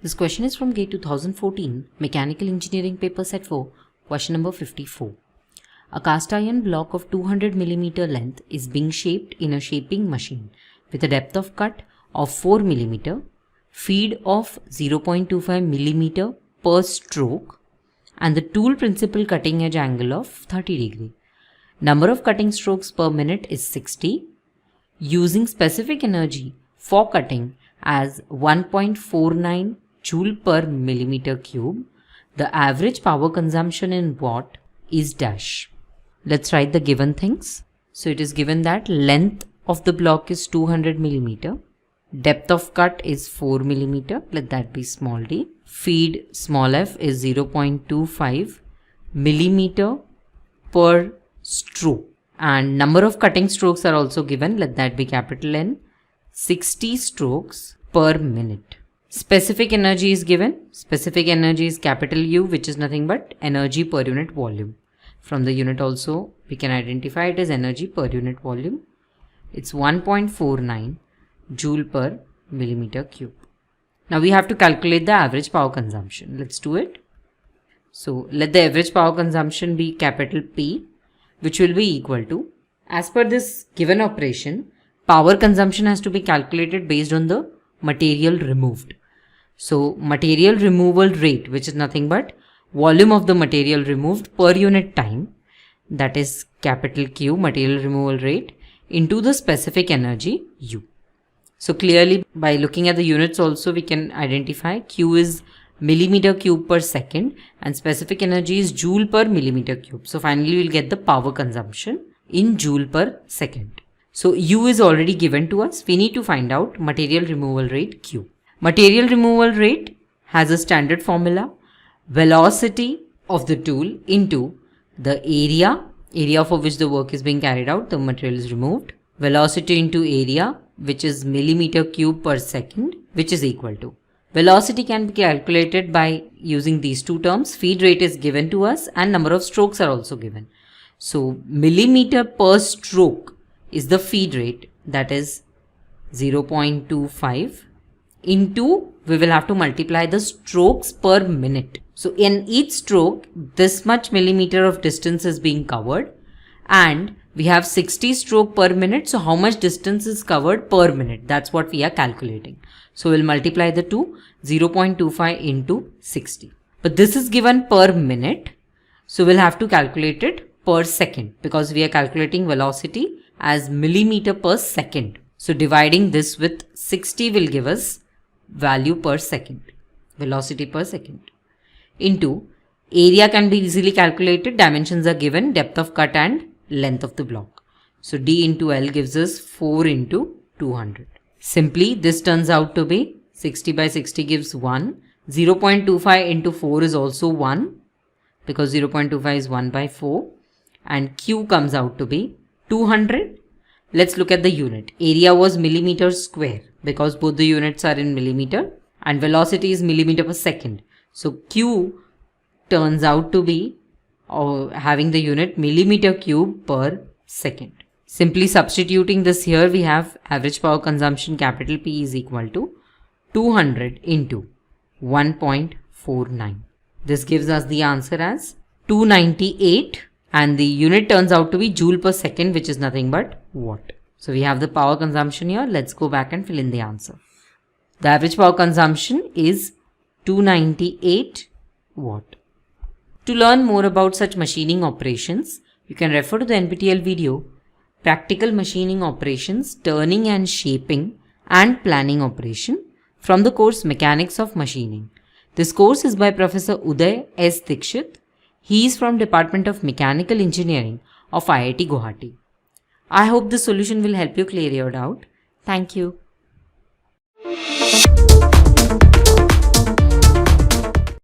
This question is from GATE 2014, Mechanical Engineering Paper Set 4, question number 54. A cast iron block of 200 mm length is being shaped in a shaping machine with a depth of cut of 4 mm, feed of 0.25 mm per stroke, and the tool principal cutting edge angle of 30 degree. Number of cutting strokes per minute is 60. Using specific energy for cutting as 1.49 joule per millimeter cube, the average power consumption in watt is dash. Let's write the given things. So it is given that length of the block is 200 mm, depth of cut is 4 mm, let that be small d. Feed small f is 0.25 mm per stroke, and number of cutting strokes are also given, let that be capital N, 60 strokes per minute. Specific energy is given. Specific energy is capital U, which is nothing but energy per unit volume. From the unit also we can identify it as energy per unit volume. It's 1.49 joule per millimeter cube. Now we have to calculate the average power consumption. Let's do it. So let the average power consumption be capital P, which will be equal to, as per this given operation, power consumption has to be calculated based on the material removed. So material removal rate, which is nothing but volume of the material removed per unit time, that is capital Q, material removal rate, into the specific energy U. So clearly by looking at the units also we can identify Q is millimeter cube per second and specific energy is joule per millimeter cube. So finally we'll get the power consumption in joule per second. So U is already given to us. We need to find out material removal rate Q. Material removal rate has a standard formula: velocity of the tool into the area for which the work is being carried out, the material is removed, velocity into area, which is millimeter cube per second, which is equal to, velocity can be calculated by using these two terms. Feed rate is given to us and number of strokes are also given. So millimeter per stroke is the feed rate, that is 0.25 into, we will have to multiply the strokes per minute. So in each stroke this much millimeter of distance is being covered and we have 60 stroke per minute. So how much distance is covered per minute? That's what we are calculating. So we'll multiply the two, 0.25 into 60. But this is given per minute. So we'll have to calculate it per second because we are calculating velocity as millimeter per second. So dividing this with 60 will give us value per second, velocity per second, into area can be easily calculated. Dimensions are given, depth of cut and length of the block. So D into L gives us 4 into 200. Simply this turns out to be 60 by 60 gives 1. 0.25 into 4 is also 1 because 0.25 is 1 by 4 and Q comes out to be 200. Let's look at the unit. Area was millimeter square because both the units are in millimeter and velocity is millimeter per second. So Q turns out to be having the unit millimeter cube per second. Simply substituting this here, we have average power consumption capital P is equal to 200 into 1.49. This gives us the answer as 298 and the unit turns out to be joule per second, which is nothing but watt. So we have the power consumption here. Let's go back and fill in the answer. The average power consumption is 298 watt. To learn more about such machining operations, you can refer to the NPTEL video Practical Machining Operations, Turning and Shaping and Planning Operation from the course Mechanics of Machining. This course is by Professor Uday S. Dikshit. He is from Department of Mechanical Engineering of IIT Guwahati. I hope this solution will help you clear your doubt. Thank you.